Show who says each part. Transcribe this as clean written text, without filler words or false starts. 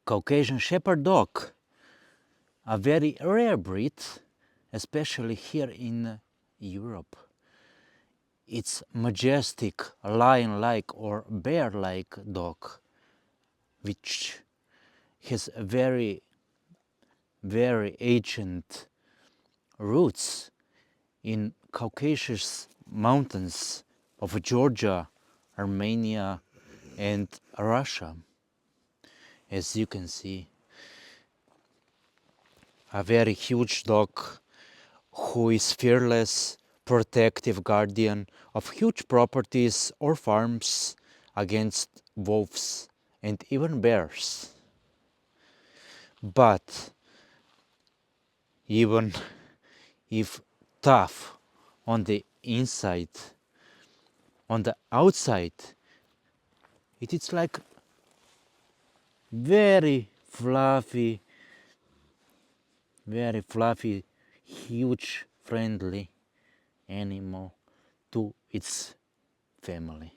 Speaker 1: Caucasian Shepherd dog, a very rare breed, especially here in Europe. It's majestic, lion-like or bear-like dog, which has very ancient roots in Caucasus mountains of Georgia, Armenia and Russia. As you can see, a very huge dog who is fearless, protective guardian of huge properties or farms against wolves and even bears. But even if tough on the inside, on the outside, it is like very fluffy, huge, friendly animal to its family.